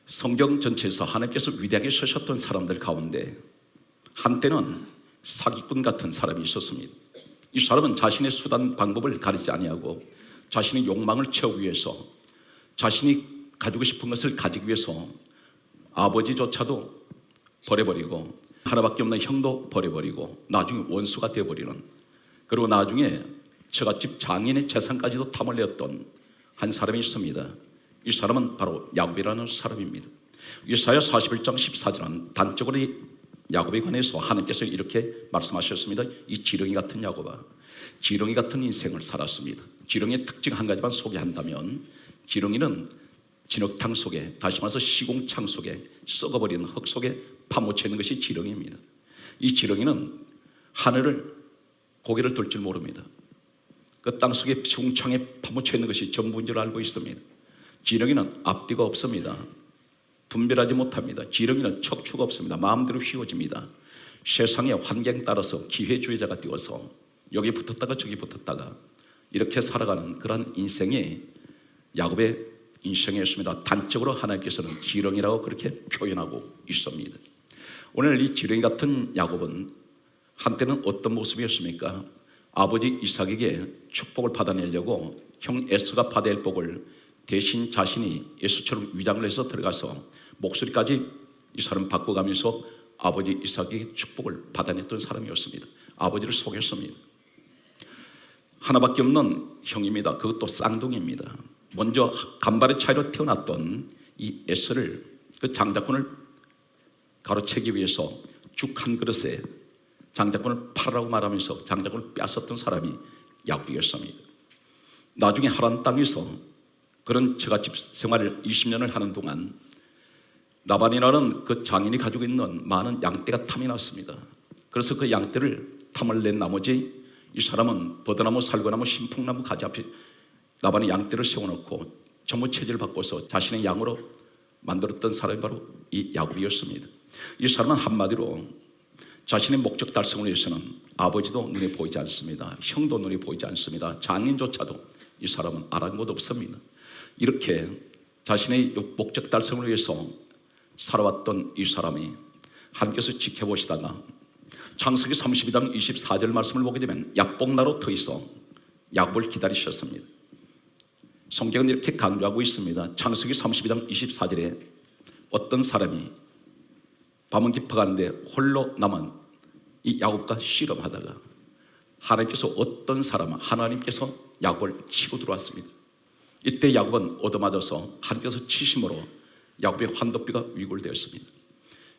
성경 전체에서 하나님께서 위대하게 쓰셨던 사람들 가운데 한때는 사기꾼 같은 사람이 있었습니다. 이 사람은 자신의 수단 방법을 가리지 아니하고 자신의 욕망을 채우기 위해서, 자신이 가지고 싶은 것을 가지기 위해서 아버지조차도 버려버리고 하나밖에 없는 형도 버려버리고 나중에 원수가 되어버리는, 그리고 나중에 처갓집 장인의 재산까지도 탐을 내었던 한 사람이 있습니다. 이 사람은 바로 야곱이라는 사람입니다. 이사야 41장 14절은 단적으로 이 야곱에 관해서 하나님께서 이렇게 말씀하셨습니다. 이 지렁이 같은 야곱아, 지렁이 같은 인생을 살았습니다. 지렁이의 특징 한 가지만 소개한다면, 지렁이는 진흙탕 속에, 다시 말해서 시궁창 속에 썩어버린 흙 속에 파묻혀 있는 것이 지렁이입니다. 이 지렁이는 하늘을 고개를 들 줄 모릅니다. 그 땅속에 시궁창에 파묻혀 있는 것이 전부인 줄 알고 있습니다. 지렁이는 앞뒤가 없습니다. 분별하지 못합니다. 지렁이는 척추가 없습니다. 마음대로 휘어집니다. 세상의 환경 따라서 기회주의자가 되어서 여기 붙었다가 저기 붙었다가 이렇게 살아가는 그런 인생이 야곱의 인생이었습니다. 단적으로 하나님께서는 지렁이라고 그렇게 표현하고 있습니다. 오늘 이 지렁이 같은 야곱은 한때는 어떤 모습이었습니까? 아버지 이삭에게 축복을 받아내려고 형 에서가 받아야 할 복을 대신 자신이 에서처럼 위장을 해서 들어가서 목소리까지 이 사람 바꿔가면서 아버지 이삭에게 축복을 받아냈던 사람이었습니다. 아버지를 속였습니다. 하나밖에 없는 형입니다. 그것도 쌍둥이입니다. 먼저 간발의 차이로 태어났던 이 에서를, 그 장자권을 가로채기 위해서 죽 한 그릇에 장자권을 팔으라고 말하면서 장자권을 뺏었던 사람이 야곱이었습니다. 나중에 하란 땅에서 그런 처갓집 생활을 20년을 하는 동안 라반이라는 그 장인이 가지고 있는 많은 양떼가 탐이 났습니다. 그래서 그 양떼를 탐을 낸 나머지 이 사람은 버드나무, 살구나무, 신풍나무 가지 앞에 라반의 양떼를 세워놓고 전부 체질을 바꿔서 자신의 양으로 만들었던 사람이 바로 이 야곱이었습니다. 이 사람은 한마디로 자신의 목적 달성을 위해서는 아버지도 눈에 보이지 않습니다. 형도 눈에 보이지 않습니다. 장인조차도 이 사람은 알아본 것 없습니다. 이렇게 자신의 목적 달성을 위해서 살아왔던 이 사람이 하나님께서 지켜보시다가 창세기 32장 24절 말씀을 보게 되면 야복나루 터에서 야곱을 기다리셨습니다. 성경은 이렇게 강조하고 있습니다. 창세기 32장 24절에 어떤 사람이 밤은 깊어가는데 홀로 남은 이 야곱과 씨름하다가 하나님께서 어떤 사람은 하나님께서 야곱을 치고 들어왔습니다. 이때 야곱은 얻어맞아서 하나님께서 치심으로 야곱의 환도뼈가 위골되었습니다.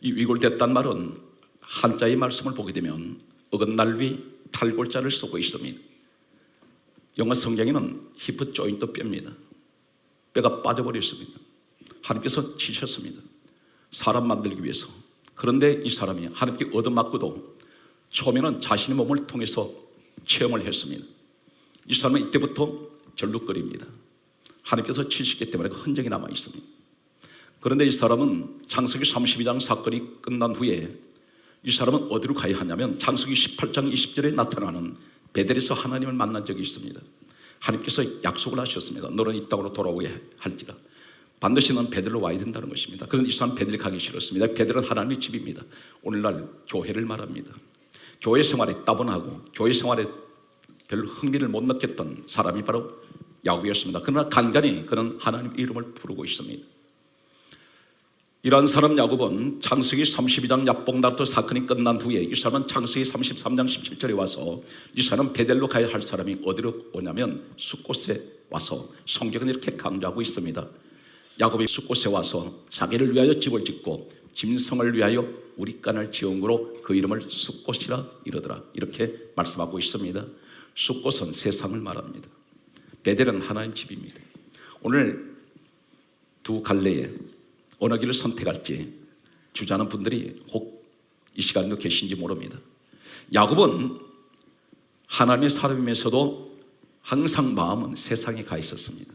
이 위골됐단 말은 한자의 말씀을 보게 되면 어긋날 위 탈골자를 쓰고 있습니다. 영어 성경에는 히프 조인트 뼈입니다. 뼈가 빠져버렸습니다. 하나님께서 치셨습니다. 사람 만들기 위해서. 그런데 이 사람이 하나님께 얻어맞고도 처음에는 자신의 몸을 통해서 체험을 했습니다. 이 사람은 이때부터 절룩거립니다. 하나님께서 치시기 때문에 그 흔적이 남아 있습니다. 그런데 이 사람은 창세기 32장 사건이 끝난 후에 이 사람은 어디로 가야 하냐면 창세기 18장 20절에 나타나는 베델에서 하나님을 만난 적이 있습니다. 하나님께서 약속을 하셨습니다. 너는 이 땅으로 돌아오게 할지라. 반드시 넌 베델로 와야 된다는 것입니다. 그런데 이 사람 베델 가기 싫었습니다. 베델은 하나님의 집입니다. 오늘날 교회를 말합니다. 교회 생활에 따분하고 교회 생활에 별로 흥미를 못 느꼈던 사람이 바로 야곱이었습니다. 그러나 간간히 그는 하나님의 이름을 부르고 있습니다. 이러한 사람 야곱은 창세기 32장 야복나루 사건이 끝난 후에 이 사람은 창세기 33장 17절에 와서 이 사람은 베델로 가야 할 사람이 어디로 오냐면 숫곳에 와서 성경은 이렇게 강조하고 있습니다. 야곱이 숫곳에 와서 자기를 위하여 집을 짓고 짐승을 위하여 우리간을 지은 그 이름을 숫곳이라 이르더라. 이렇게 말씀하고 있습니다. 숫곳은 세상을 말합니다. 베델은 하나님 집입니다. 오늘 두 갈래에 어느 길을 선택할지 주저하는 분들이 혹 이 시간에도 계신지 모릅니다. 야곱은 하나님의 사람이면서도 항상 마음은 세상에 가 있었습니다.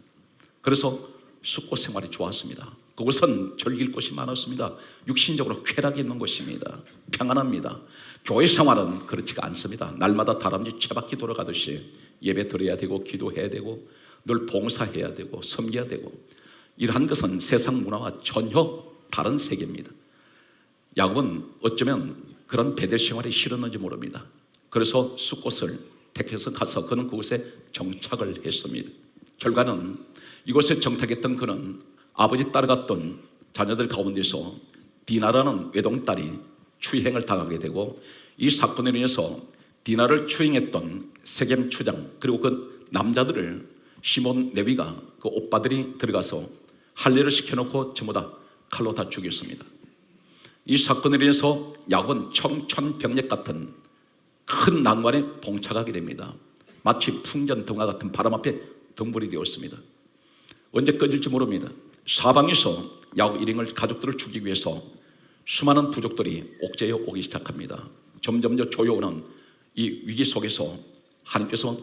그래서 숫곳 생활이 좋았습니다. 그곳은 즐길 곳이 많았습니다. 육신적으로 쾌락이 있는 곳입니다. 평안합니다. 교회 생활은 그렇지가 않습니다. 날마다 다람쥐 채바퀴 돌아가듯이 예배 드려야 되고 기도해야 되고 늘 봉사해야 되고 섬겨야 되고 이러한 것은 세상 문화와 전혀 다른 세계입니다. 야곱은 어쩌면 그런 베델 생활이 싫었는지 모릅니다. 그래서 숫곳을 택해서 가서 그는 그곳에 정착을 했습니다. 결과는 이곳에 정착했던 그는 아버지 따라갔던 자녀들 가운데서 디나라는 외동딸이 추행을 당하게 되고, 이 사건으로 인해서 디나를 추행했던 세겜 추장 그리고 그 남자들을 시몬 레위가 그 오빠들이 들어가서 할례를 시켜놓고 전부 다 칼로 다 죽였습니다. 이 사건으로 인해서 야곱은 청천벽력 같은 큰 난관에 봉착하게 됩니다. 마치 풍전등화 같은 바람 앞에 등불이 되었습니다. 언제 꺼질지 모릅니다. 사방에서 야곱 일행을 가족들을 죽이기 위해서 수많은 부족들이 옥죄어 오기 시작합니다. 점점 조여오는 이 위기 속에서 하나님께서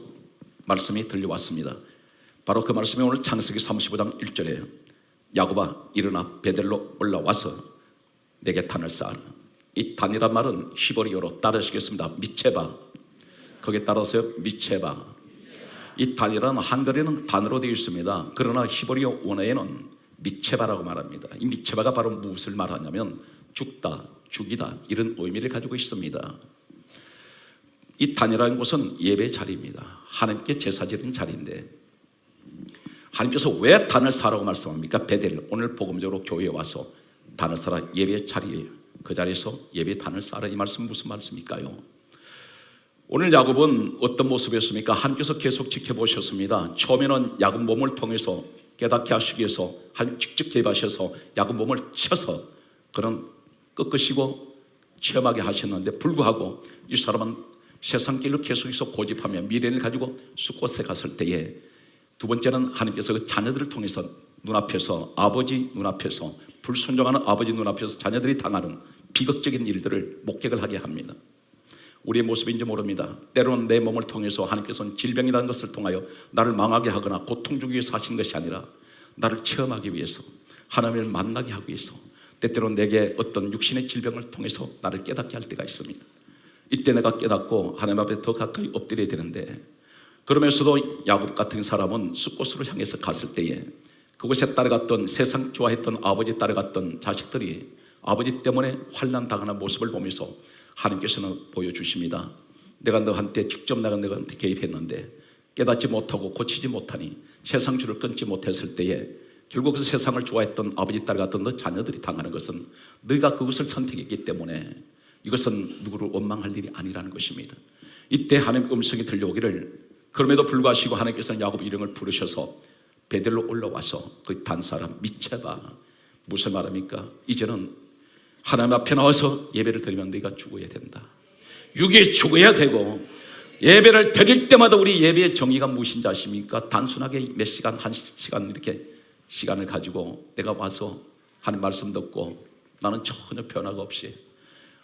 말씀이 들려왔습니다. 바로 그 말씀이 오늘 창세기 35장 1절에 야곱아 일어나 베델로 올라와서 내게 단을 쌓아라. 이 단이란 말은 히브리어로 따르시겠습니다. 미체바. 거기에 따라서 미체바. 이 단이라는 한글에는 단으로 되어 있습니다. 그러나 히브리어 원어에는 미체바라고 말합니다. 이 미체바가 바로 무엇을 말하냐면 죽다, 죽이다 이런 의미를 가지고 있습니다. 이 단이라는 곳은 예배 자리입니다. 하나님께 제사 드리는 자리인데 하나님께서 왜 단을 쌓으라고 말씀합니까? 베델, 오늘 복음적으로 교회에 와서 단을 쌓아 예배 자리에 그 자리에서 예배 단을 쌓으라 이 말씀 무슨 말씀일까요? 오늘 야곱은 어떤 모습이었습니까? 하나님께서 계속 지켜보셨습니다. 처음에는 야곱 몸을 통해서 깨닫게 하시기 위해서 하나님 직접 개입하셔서 야곱 몸을 쳐서 그런 꺾으시고 체험하게 하셨는데 불구하고 이 사람은 세상 길로 계속해서 고집하며 미련을 가지고 숫곳에 갔을 때에 두 번째는 하나님께서 그 자녀들을 통해서 눈앞에서 아버지 눈앞에서 불순종하는 아버지 눈앞에서 자녀들이 당하는 비극적인 일들을 목격을 하게 합니다. 우리의 모습인지 모릅니다. 때로는 내 몸을 통해서 하나님께서는 질병이라는 것을 통하여 나를 망하게 하거나 고통 주기 위해서 하시는 것이 아니라 나를 체험하기 위해서 하나님을 만나게 하기 위해서 때때로 내게 어떤 육신의 질병을 통해서 나를 깨닫게 할 때가 있습니다. 이때 내가 깨닫고 하나님 앞에 더 가까이 엎드려야 되는데 그러면서도 야곱 같은 사람은 숫곳으로 향해서 갔을 때에 그곳에 따라갔던 세상 좋아했던 아버지 따라갔던 자식들이 아버지 때문에 환난 당하는 모습을 보면서 하나님께서는 보여주십니다. 내가 너한테 직접 너한테 개입했는데 깨닫지 못하고 고치지 못하니 세상 줄을 끊지 못했을 때에 결국 그 세상을 좋아했던 아버지 따라갔던 너 자녀들이 당하는 것은 너희가 그것을 선택했기 때문에 이것은 누구를 원망할 일이 아니라는 것입니다. 이때 하나님의 음성이 들려오기를 그럼에도 불구하고 하나님께서는 야곱 이름을 부르셔서 베델로 올라와서 그 단사람 미체바 무슨 말합니까? 이제는 하나님 앞에 나와서 예배를 드리면 네가 죽어야 된다. 육에 죽어야 되고 예배를 드릴 때마다 우리 예배의 정의가 무엇인지 아십니까? 단순하게 몇 시간, 한 시간 이렇게 시간을 가지고 내가 와서 하나님 말씀 듣고 나는 전혀 변화가 없이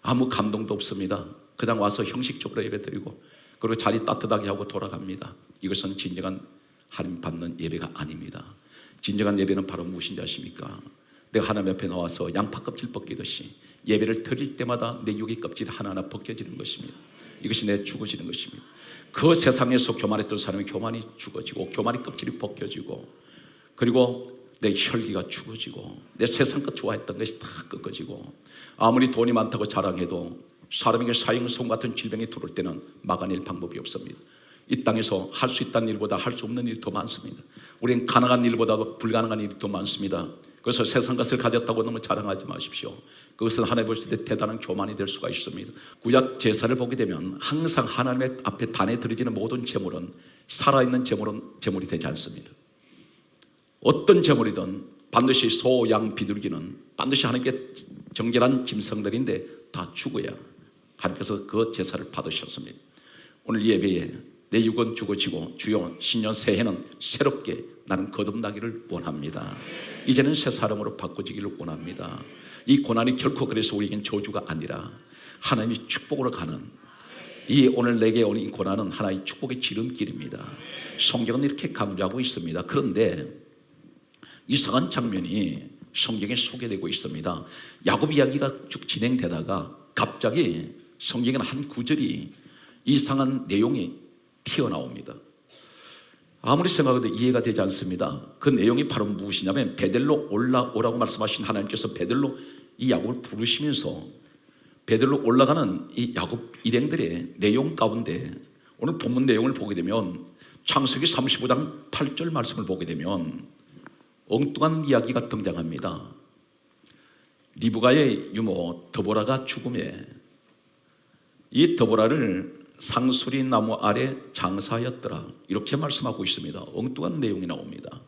아무 감동도 없습니다. 그냥 와서 형식적으로 예배 드리고 그리고 자리 따뜻하게 하고 돌아갑니다. 이것은 진정한 하나님 받는 예배가 아닙니다. 진정한 예배는 바로 무엇인지 아십니까? 내가 하나님 앞에 나와서 양파 껍질 벗기듯이 예배를 드릴 때마다 내 육의 껍질이 하나하나 벗겨지는 것입니다. 이것이 내 죽어지는 것입니다. 그 세상에서 교만했던 사람이 교만이 죽어지고 교만의 껍질이 벗겨지고 그리고 내 혈기가 죽어지고 내 세상 것 좋아했던 것이 다 꺾어지고 아무리 돈이 많다고 자랑해도 사람에게 사형성 같은 질병이 들어올 때는 막아낼 방법이 없습니다. 이 땅에서 할 수 있다는 일보다 할 수 없는 일이 더 많습니다. 우리는 가능한 일보다도 불가능한 일이 더 많습니다. 그래서 세상 것을 가졌다고 너무 자랑하지 마십시오. 그것은 하나님 보실 때 대단한 교만이 될 수가 있습니다. 구약 제사를 보게 되면 항상 하나님의 앞에 단에 드려지는 모든 제물은 살아있는 제물이 되지 않습니다. 어떤 제물이든 반드시 소, 양, 비둘기는 반드시 하나님께 정결한 짐승들인데 다 죽어야 하나님께서 그 제사를 받으셨습니다. 오늘 예배에 내 육은 죽어지고 주여 신년 새해는 새롭게 나는 거듭나기를 원합니다. 이제는 새 사람으로 바꿔지기를 원합니다. 이 고난이 결코 그래서 우리에겐 저주가 아니라 하나님이 축복으로 가는 이 오늘 내게 오는 이 고난은 하나의 축복의 지름길입니다. 성경은 이렇게 강조하고 있습니다. 그런데 이상한 장면이 성경에 소개되고 있습니다. 야곱 이야기가 쭉 진행되다가 갑자기 성경에는 한 구절이 이상한 내용이 튀어나옵니다. 아무리 생각해도 이해가 되지 않습니다. 그 내용이 바로 무엇이냐면 베델로 올라오라고 말씀하신 하나님께서 베델로 이 야곱을 부르시면서 베델로 올라가는 이 야곱 일행들의 내용 가운데 오늘 본문 내용을 보게 되면 창세기 35장 8절 말씀을 보게 되면 엉뚱한 이야기가 등장합니다. 리브가의 유모 드보라가 죽음에 이 드보라를 상수리 나무 아래 장사하였더라 이렇게 말씀하고 있습니다. 엉뚱한 내용이 나옵니다.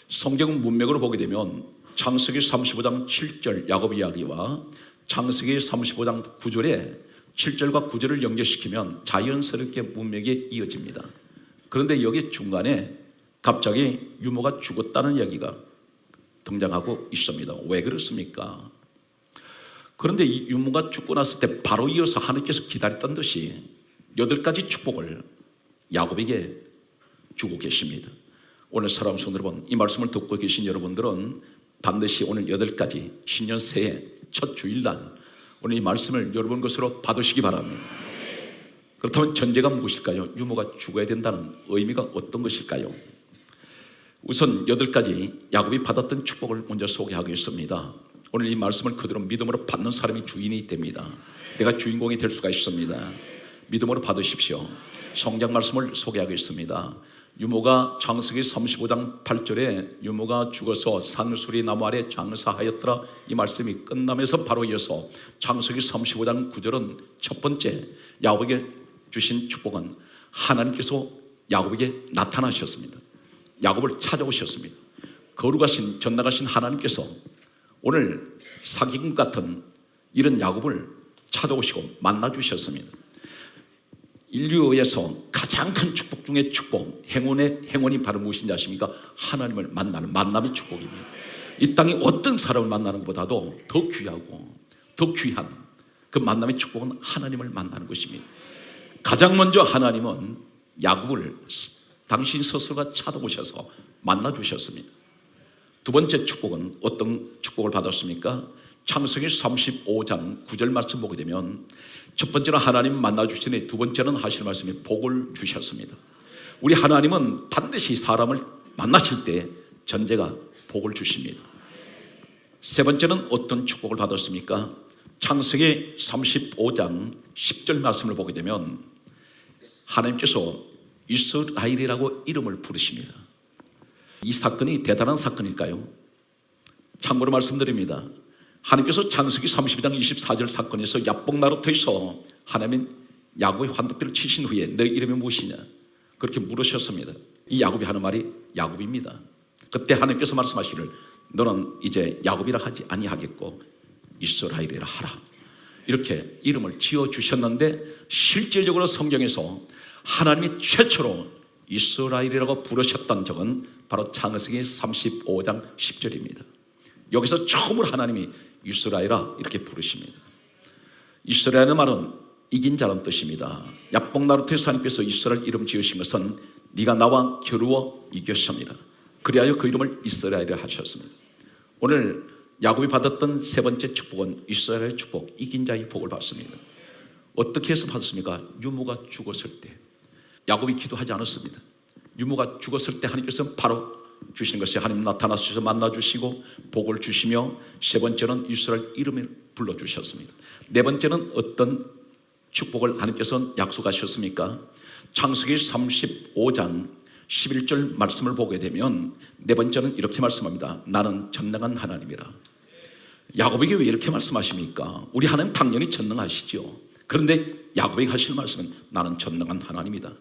성경 문맥으로 보게 되면 창세기 35장 7절 야곱 이야기와 창세기 35장 9절에 7절과 9절을 연결시키면 자연스럽게 문맥이 이어집니다. 그런데 여기 중간에 갑자기 유모가 죽었다는 이야기가 등장하고 있습니다. 왜 그렇습니까? 그런데 이 유모가 죽고 났을 때 바로 이어서 하나님께서 기다렸던 듯이 8가지 축복을 야곱에게 주고 계십니다. 오늘 사랑하는 성도 여러분, 이 말씀을 듣고 계신 여러분들은 반드시 오늘 8가지 신년 새해 첫 주일날 오늘 이 말씀을 여러분 것으로 받으시기 바랍니다. 그렇다면 전제가 무엇일까요? 유모가 죽어야 된다는 의미가 어떤 것일까요? 우선 8가지 야곱이 받았던 축복을 먼저 소개하겠습니다. 오늘 이 말씀을 그대로 믿음으로 받는 사람이 주인이 됩니다. 내가 주인공이 될 수가 있습니다. 믿음으로 받으십시오. 성경 말씀을 소개하겠습니다. 유모가 창세기 35장 8절에 유모가 죽어서 산수리 나무 아래 장사하였더라 이 말씀이 끝나면서 바로 이어서 창세기 35장 9절은 첫 번째 야곱에게 주신 축복은 하나님께서 야곱에게 나타나셨습니다. 야곱을 찾아오셨습니다. 거룩하신 전나가신 하나님께서 오늘 사기꾼 같은 이런 야곱을 찾아오시고 만나주셨습니다. 인류에서 가장 큰 축복 중에 축복, 행운이 바로 무엇인지 아십니까? 하나님을 만나는 만남의 축복입니다. 이 땅에 어떤 사람을 만나는 것보다도 더 귀하고 더 귀한 그 만남의 축복은 하나님을 만나는 것입니다. 가장 먼저 하나님은 야곱을 당신 스스로가 찾아오셔서 만나주셨습니다. 두 번째 축복은 어떤 축복을 받았습니까? 창세기 35장 9절 말씀 보게 되면 첫 번째는 하나님 만나주시니 두 번째는 하실 말씀이 복을 주셨습니다. 우리 하나님은 반드시 사람을 만나실 때 전제가 복을 주십니다. 세 번째는 어떤 축복을 받았습니까? 창세기 35장 10절 말씀을 보게 되면 하나님께서 이스라엘이라고 이름을 부르십니다. 이 사건이 대단한 사건일까요? 참고로 말씀드립니다. 하나님께서 창세기 32장 24절 사건에서 야복나루터에서 하나님은 야곱의 환도뼈를 치신 후에 너 이름이 무엇이냐 그렇게 물으셨습니다. 이 야곱이 하는 말이 야곱입니다. 그때 하나님께서 말씀하시기를 너는 이제 야곱이라 하지 아니하겠고 이스라엘이라 하라 이렇게 이름을 지어주셨는데 실질적으로 성경에서 하나님이 최초로 이스라엘이라고 부르셨던 적은 바로 창세기 35장 10절입니다. 여기서 처음으로 하나님이 이스라엘아 이렇게 부르십니다. 이스라엘의 말은 이긴 자란 뜻입니다. 야복나루터에서 하나님께서 이스라엘 이름 지으신 것은 네가 나와 겨루어 이겼습니다. 그리하여 그 이름을 이스라엘이라 하셨습니다. 오늘 야곱이 받았던 세 번째 축복은 이스라엘의 축복, 이긴 자의 복을 받습니다. 어떻게 해서 받았습니까? 유모가 죽었을 때 야곱이 기도하지 않았습니다. 유모가 죽었을 때 하나님께서 바로 주시는 것이 하나님 나타나셔서 만나주시고 복을 주시며 세 번째는 이스라엘 이름을 불러주셨습니다. 네 번째는 어떤 축복을 하나님께서 약속하셨습니까? 창세기 35장 11절 말씀을 보게 되면 네 번째는 이렇게 말씀합니다. 나는 전능한 하나님이라. 야곱에게 왜 이렇게 말씀하십니까? 우리 하나님 당연히 전능하시죠. 그런데 야곱에게 하실 말씀은 나는 전능한 하나님이다.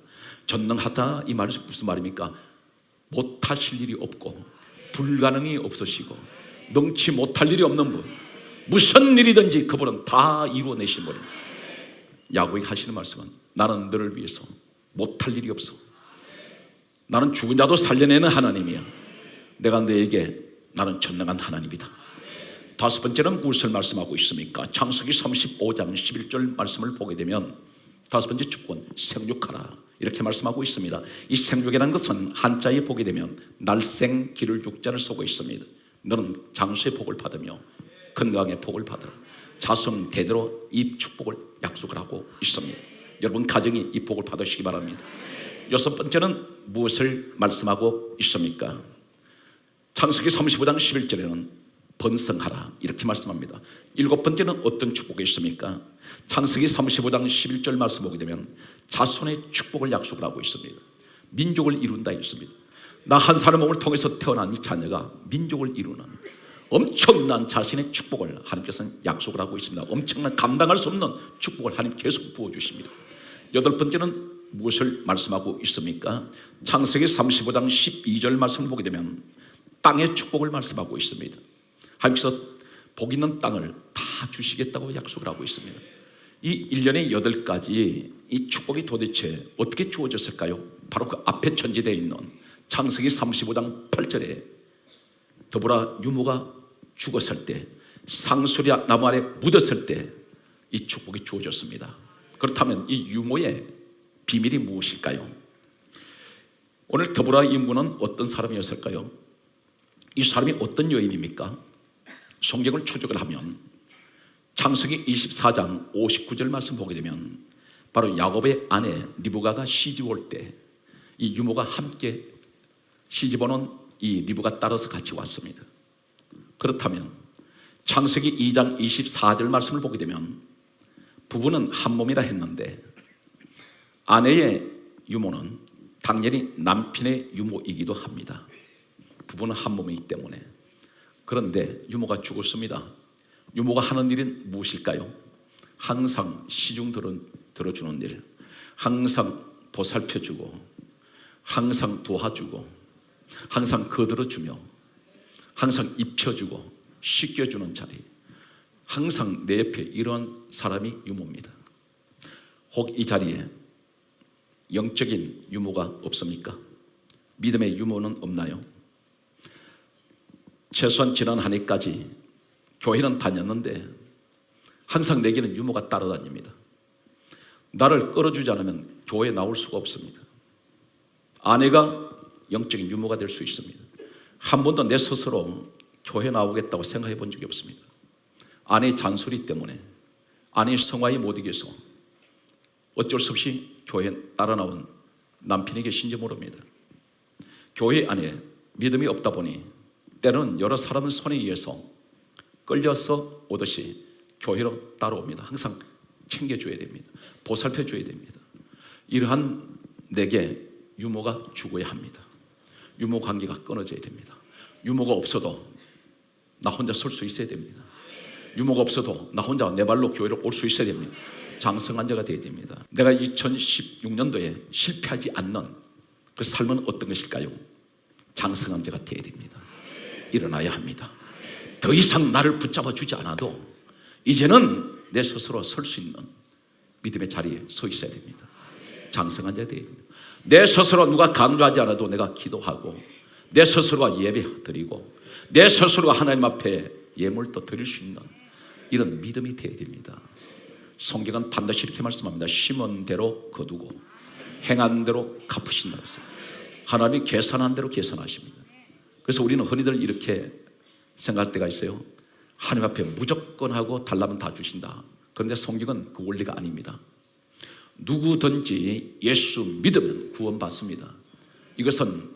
전능하다 이 말이 무슨 말입니까? 못하실 일이 없고 불가능이 없으시고 능치 못할 일이 없는 분, 무슨 일이든지 그분은 다 이루어내신 분입니다. 야곱이 하시는 말씀은 나는 너를 위해서 못할 일이 없어. 나는 죽은 자도 살려내는 하나님이야. 내가 너에게 나는 전능한 하나님이다. 다섯 번째는 무엇을 말씀하고 있습니까? 창세기 35장 11절 말씀을 보게 되면 다섯 번째 축복은 생육하라 이렇게 말씀하고 있습니다. 이 생육이라는 것은 한자에 보게 되면 날생 기를 육자를 쓰고 있습니다. 너는 장수의 복을 받으며 건강의 복을 받으라. 자손 대대로 이 축복을 약속을 하고 있습니다. 여러분 가정이 이 복을 받으시기 바랍니다. 여섯 번째는 무엇을 말씀하고 있습니까? 창세기 35장 11절에는 번성하라 이렇게 말씀합니다. 일곱 번째는 어떤 축복이 있습니까? 창세기 35장 11절 말씀 보게 되면 자손의 축복을 약속을 하고 있습니다. 민족을 이룬다 있습니다. 나 한 사람의 몸을 통해서 태어난 이 자녀가 민족을 이루는 엄청난 자신의 축복을 하나님께서는 약속을 하고 있습니다. 엄청난 감당할 수 없는 축복을 하나님 계속 부어주십니다. 여덟 번째는 무엇을 말씀하고 있습니까? 창세기 35장 12절 말씀을 보게 되면 땅의 축복을 말씀하고 있습니다. 하나님께서 복 있는 땅을 다 주시겠다고 약속을 하고 있습니다. 이 1년에 8가지 이 축복이 도대체 어떻게 주어졌을까요? 바로 그 앞에 전제되어 있는 창세기 35장 8절에 더불어 유모가 죽었을 때 상수리 나무 아래 묻었을 때 이 축복이 주어졌습니다. 그렇다면 이 유모의 비밀이 무엇일까요? 오늘 더불어 인부는 어떤 사람이었을까요? 이 사람이 어떤 여인입니까? 성경을 추적을 하면 창세기 24장 59절 말씀 보게 되면 바로 야곱의 아내 리브가가 시집 올 때 이 유모가 함께 시집 오는 이 리브가 따라서 같이 왔습니다. 그렇다면 창세기 2장 24절 말씀을 보게 되면 부부는 한 몸이라 했는데 아내의 유모는 당연히 남편의 유모이기도 합니다. 부부는 한 몸이기 때문에. 그런데 유모가 죽었습니다. 유모가 하는 일은 무엇일까요? 항상 시중 들어주는 일, 항상 보살펴주고 항상 도와주고 항상 거들어주며 항상 입혀주고 씻겨주는 자리, 항상 내 옆에 이런 사람이 유모입니다. 혹 이 자리에 영적인 유모가 없습니까? 믿음의 유모는 없나요? 최소한 지난 한 해까지 교회는 다녔는데 항상 내게는 유모가 따라다닙니다. 나를 끌어주지 않으면 교회에 나올 수가 없습니다. 아내가 영적인 유모가 될 수 있습니다. 한 번도 내 스스로 교회 나오겠다고 생각해 본 적이 없습니다. 아내의 잔소리 때문에, 아내의 성화에 못 이겨서 어쩔 수 없이 교회에 따라 나온 남편이 계신지 모릅니다. 교회 안에 믿음이 없다 보니 때로는 여러 사람의 손에 의해서 끌려서 오듯이 교회로 따라옵니다. 항상 챙겨줘야 됩니다. 보살펴줘야 됩니다. 이러한 내게 유모가 죽어야 합니다. 유모 관계가 끊어져야 됩니다. 유모가 없어도 나 혼자 설 수 있어야 됩니다. 유모가 없어도 나 혼자 내 발로 교회로 올 수 있어야 됩니다. 장성한 자가 되어야 됩니다. 내가 2016년도에 실패하지 않는 그 삶은 어떤 것일까요? 장성한 자가 되어야 됩니다. 일어나야 합니다. 더 이상 나를 붙잡아 주지 않아도 이제는 내 스스로 설 수 있는 믿음의 자리에 서 있어야 됩니다. 장성한 자가 되어야 됩니다. 내 스스로 누가 강조하지 않아도 내가 기도하고 내 스스로가 예배 드리고 내 스스로가 하나님 앞에 예물도 드릴 수 있는 이런 믿음이 되어야 됩니다. 성경은 반드시 이렇게 말씀합니다. 심은 대로 거두고 행한 대로 갚으신다고 했어요. 하나님이 계산한 대로 계산하십니다. 그래서 우리는 흔히들 이렇게 생각할 때가 있어요. 하나님 앞에 무조건 하고 달라면 다 주신다. 그런데 성경은 그 원리가 아닙니다. 누구든지 예수 믿으면 구원받습니다. 이것은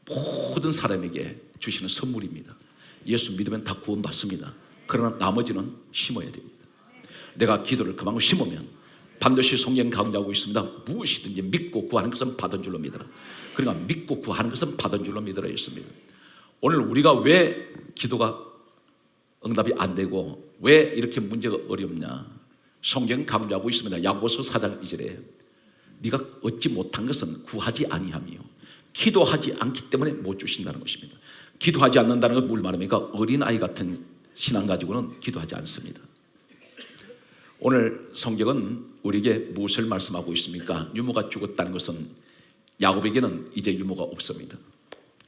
모든 사람에게 주시는 선물입니다. 예수 믿으면 다 구원받습니다. 그러나 나머지는 심어야 됩니다. 내가 기도를 그만큼 심으면 반드시 성경 강조하고 있습니다. 무엇이든지 믿고 구하는 것은 받은 줄로 믿어라. 그러니까 믿고 구하는 것은 받은 줄로 믿어라 했습니다. 오늘 우리가 왜 기도가 응답이 안 되고 왜 이렇게 문제가 어렵냐? 성경 강조하고 있습니다. 야고보서 4장 2절에 네가 얻지 못한 것은 구하지 아니하며 기도하지 않기 때문에 못 주신다는 것입니다. 기도하지 않는다는 건 뭘 말합니까? 어린아이 같은 신앙 가지고는 기도하지 않습니다. 오늘 성경은 우리에게 무엇을 말씀하고 있습니까? 유모가 죽었다는 것은 야곱에게는 이제 유모가 없습니다.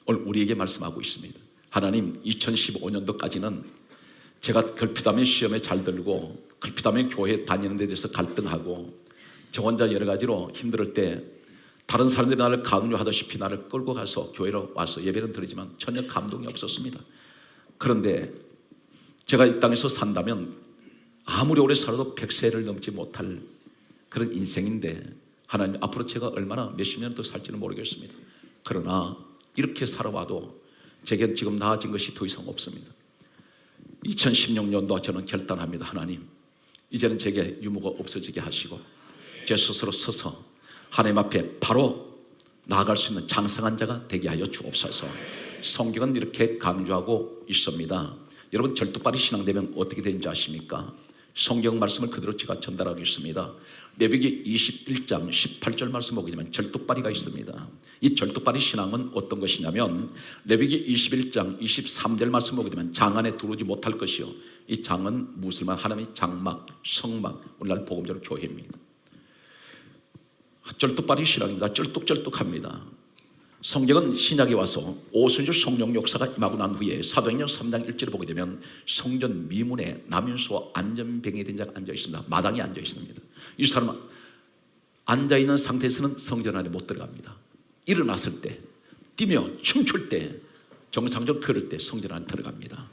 오늘 우리에게 말씀하고 있습니다. 하나님 2015년도까지는 제가 걸핏하면 시험에 잘 들고 걸핏하면 교회 다니는 데 대해서 갈등하고 저 혼자 여러 가지로 힘들 때 다른 사람들이 나를 강요하다시피 나를 끌고 가서 교회로 와서 예배는 드리지만 전혀 감동이 없었습니다. 그런데 제가 이 땅에서 산다면 아무리 오래 살아도 100세를 넘지 못할 그런 인생인데 하나님, 앞으로 제가 얼마나 몇십 년 더 살지는 모르겠습니다. 그러나 이렇게 살아와도 제겐 지금 나아진 것이 더 이상 없습니다. 2016년도 저는 결단합니다. 하나님, 이제는 제게 유무가 없어지게 하시고 제 스스로 서서 하나님 앞에 바로 나아갈 수 있는 장성한 자가 되게 하여 주옵소서. 성경은 이렇게 강조하고 있습니다. 여러분, 절뚝발이 신앙되면 어떻게 되는지 아십니까? 성경 말씀을 그대로 제가 전달하겠습니다. 레위기 21장 18절 말씀 보게 되면 절뚝발이가 있습니다. 이 절뚝발이 신앙은 어떤 것이냐면 레위기 21장 23절 말씀 보게 되면 장 안에 들어오지 못할 것이요, 이 장은 무슬만 하나님의 장막, 성막, 오늘날 복음적으로 교회입니다. 절뚝발이 신앙입니다. 쩔뚝쩔뚝합니다. 성경은 신약에 와서 오순절 성령 역사가 임하고 난 후에 사도행전 3장 1절을 보게 되면 성전 미문에 나면수와 안전병이 된 자가 앉아 있습니다. 마당에 앉아 있습니다. 이 사람은 앉아 있는 상태에서는 성전 안에 못 들어갑니다. 일어났을 때, 뛰며 춤출 때, 정상적으로 걸을 때 성전 안에 들어갑니다.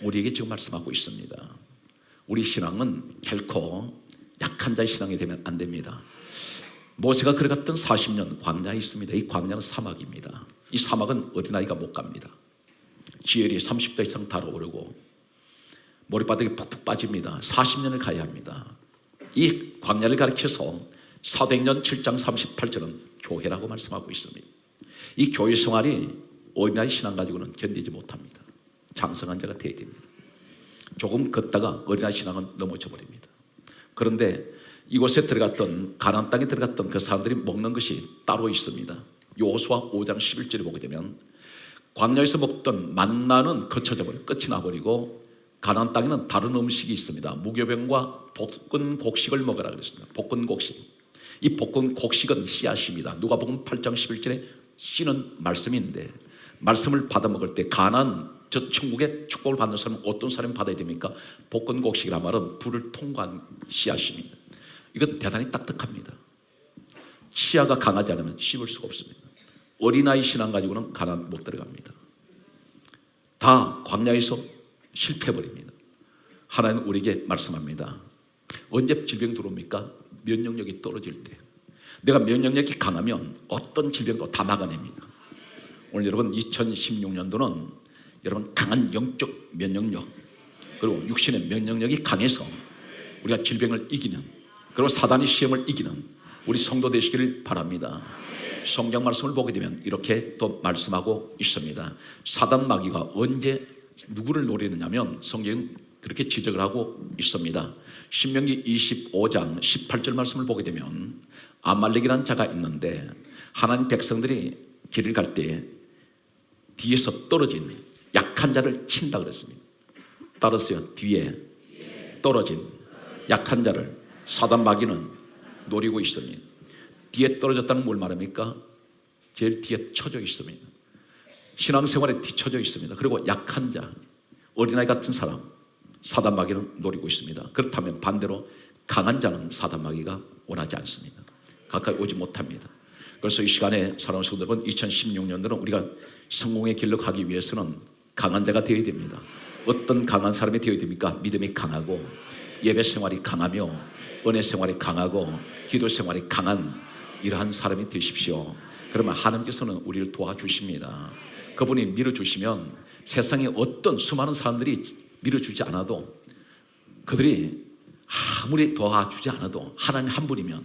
우리에게 지금 말씀하고 있습니다. 우리 신앙은 결코 약한 자의 신앙이 되면 안 됩니다. 모세가 걸어갔던 40년 광야에 있습니다. 이 광야는 사막입니다. 이 사막은 어린아이가 못 갑니다. 지혈이 30도 이상 달아오르고 머리바닥에 푹푹 빠집니다. 40년을 가야 합니다. 이 광야를 가리켜서 사도행전 7장 38절은 교회라고 말씀하고 있습니다. 이 교회 생활이 어린아이 신앙 가지고는 견디지 못합니다. 장성한 자가 되어야 됩니다. 조금 걷다가 어린아이 신앙은 넘어져 버립니다. 그런데 이곳에 들어갔던, 가나안 땅에 들어갔던 그 사람들이 먹는 것이 따로 있습니다. 여호수아 5장 11절에 보게 되면 광야에서 먹던 만나는 거쳐져 버리고 끝이 나버리고 가나안 땅에는 다른 음식이 있습니다. 무교병과 볶은 곡식을 먹으라 그랬습니다. 볶은 곡식. 이 볶은 곡식은 씨앗입니다. 누가복음 8장 11절에 씨는 말씀인데, 말씀을 받아 먹을 때 가나안, 저 천국의 축복을 받는 사람은 어떤 사람이 받아야 됩니까? 볶은 곡식이란 말은 불을 통과한 씨앗입니다. 이건 대단히 딱딱합니다. 치아가 강하지 않으면 씹을 수가 없습니다. 어린아이 신앙 가지고는 가나안 못 들어갑니다. 다 광야에서 실패해버립니다. 하나님은 우리에게 말씀합니다. 언제 질병 들어옵니까? 면역력이 떨어질 때. 내가 면역력이 강하면 어떤 질병도 다 막아냅니다. 오늘 여러분, 2016년도는 여러분 강한 영적 면역력, 그리고 육신의 면역력이 강해서 우리가 질병을 이기는, 그리고 사단의 시험을 이기는 우리 성도 되시기를 바랍니다. 성경 말씀을 보게 되면 이렇게 또 말씀하고 있습니다. 사단 마귀가 언제 누구를 노리느냐면 성경은 그렇게 지적을 하고 있습니다. 신명기 25장 18절 말씀을 보게 되면 아말렉이라는 자가 있는데 하나님 백성들이 길을 갈 때 뒤에서 떨어진 약한 자를 친다 그랬습니다. 따라서요, 뒤에 떨어진 약한 자를 사단 마귀는 노리고 있습니다. 뒤에 떨어졌다는 뭘 말합니까? 제일 뒤에 쳐져 있습니다. 신앙생활에 뒤쳐져 있습니다. 그리고 약한 자, 어린아이 같은 사람, 사단 마귀는 노리고 있습니다. 그렇다면 반대로 강한 자는 사단 마귀가 원하지 않습니다. 가까이 오지 못합니다. 그래서 이 시간에 사랑하는 성도 여러분, 2016년도는 우리가 성공의 길로 가기 위해서는 강한 자가 되어야 됩니다. 어떤 강한 사람이 되어야 됩니까? 믿음이 강하고 예배 생활이 강하며 은혜 생활이 강하고 기도 생활이 강한 이러한 사람이 되십시오. 그러면 하나님께서는 우리를 도와주십니다. 그분이 밀어주시면 세상에 어떤 수많은 사람들이 밀어주지 않아도, 그들이 아무리 도와주지 않아도 하나님 한 분이면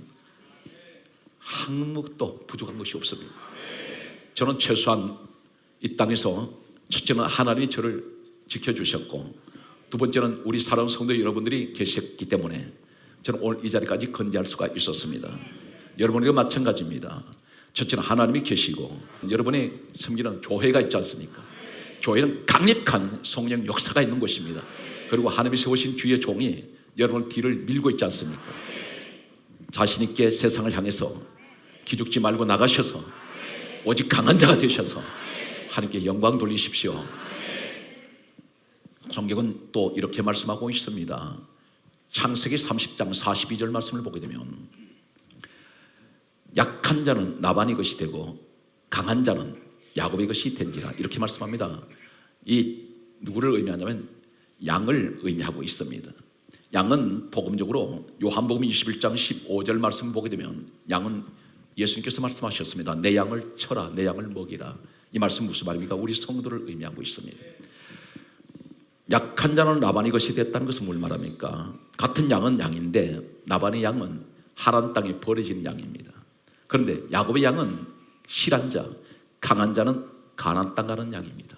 아무것도 부족한 것이 없습니다. 저는 최소한 이 땅에서 첫째는 하나님이 저를 지켜주셨고, 두 번째는 우리 사랑하는 성도 여러분들이 계셨기 때문에 저는 오늘 이 자리까지 건재할 수가 있었습니다. 여러분에게 마찬가지입니다. 첫째는 하나님이 계시고 여러분이 섬기는 교회가 있지 않습니까? 교회는 강력한 성령 역사가 있는 곳입니다. 그리고 하나님이 세우신 주의 종이 여러분 뒤를 밀고 있지 않습니까? 자신 있게 세상을 향해서 기죽지 말고 나가셔서 오직 강한 자가 되셔서 하나님께 영광 돌리십시오. 성경은 또 이렇게 말씀하고 있습니다. 창세기 30장 42절 말씀을 보게 되면 약한 자는 나반의 것이 되고 강한 자는 야곱의 것이 된지라, 이렇게 말씀합니다. 이 누구를 의미하냐면 양을 의미하고 있습니다. 양은 복음적으로 요한복음 21장 15절 말씀 보게 되면 양은 예수님께서 말씀하셨습니다. 내 양을 쳐라, 내 양을 먹이라. 이 말씀 무슨 말입니까? 우리 성도를 의미하고 있습니다. 약한 자는 라반의 것이 됐다는 것은 뭘 말합니까? 같은 양은 양인데 라반의 양은 하란 땅에 버려진 양입니다. 그런데 야곱의 양은 실한 자, 강한 자는 가나안 땅 가는 양입니다.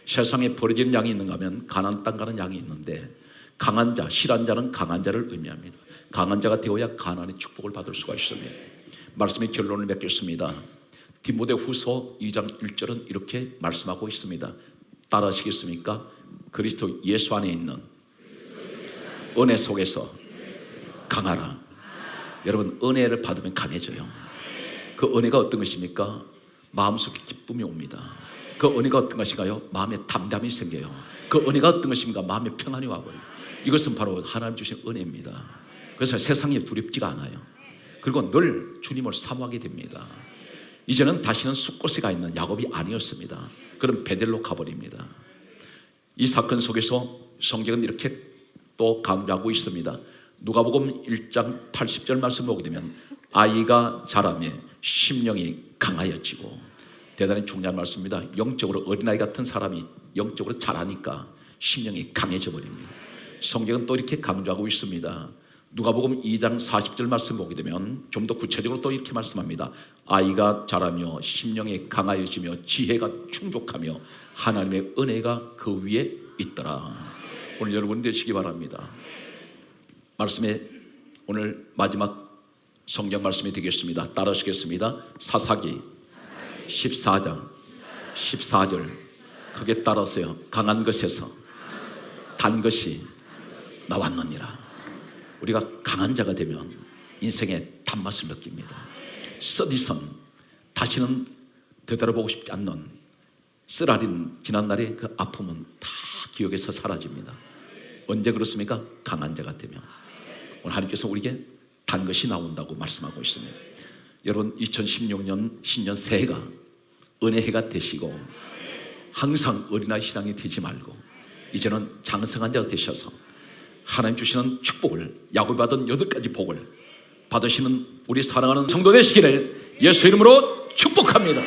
세상에 버려진 양이 있는가 하면 가나안 땅 가는 양이 있는데 강한 자, 실한 자는 강한 자를 의미합니다. 강한 자가 되어야 가나안의 축복을 받을 수가 있습니다. 말씀의 결론을 맺겠습니다. 디모데후서 2장 1절은 이렇게 말씀하고 있습니다. 따라하시겠습니까? 그리스도 예수 안에 있는 은혜 속에서 강하라. 여러분, 은혜를 받으면 강해져요. 그 은혜가 어떤 것입니까? 마음속에 기쁨이 옵니다. 그 은혜가 어떤 것인가요? 마음에 담담이 생겨요. 그 은혜가 어떤 것입니까? 마음에 평안이 와버려요. 이것은 바로 하나님 주신 은혜입니다. 그래서 세상에 두렵지가 않아요. 그리고 늘 주님을 사모하게 됩니다. 이제는 다시는 숲곳에 가 있는 야곱이 아니었습니다. 그럼 베델로 가버립니다. 이 사건 속에서 성경은 이렇게 또 강조하고 있습니다. 누가복음 1장 80절 말씀 보게 되면 아이가 자라며 심령이 강하여지고, 대단히 중요한 말씀입니다. 영적으로 어린아이 같은 사람이 영적으로 자라니까 심령이 강해져 버립니다. 성경은 또 이렇게 강조하고 있습니다. 누가복음 2장 40절 말씀 보게 되면 좀 더 구체적으로 또 이렇게 말씀합니다. 아이가 자라며 심령이 강하여지며 지혜가 충족하며 하나님의 은혜가 그 위에 있더라. 오늘 여러분 되시기 바랍니다. 말씀에 오늘 마지막 성경 말씀이 되겠습니다. 따라하시겠습니다. 사사기 14장 14절 크게 따라서요. 강한 것에서 단 것이 나왔느니라. 우리가 강한 자가 되면 인생의 단맛을 느낍니다. 써디선 다시는 되돌아보고 싶지 않는 쓰라린 지난날의 그 아픔은 다 기억에서 사라집니다. 언제 그렇습니까? 강한 자가 되면. 오늘 하나님께서 우리에게 단 것이 나온다고 말씀하고 있습니다. 여러분, 2016년 신년 새해가 은혜해가 되시고 항상 어린아이 신앙이 되지 말고 이제는 장성한 자가 되셔서 하나님 주시는 축복을, 야곱이 받은 8가지 복을 받으시는 우리 사랑하는 성도 되시기를 예수 이름으로 축복합니다.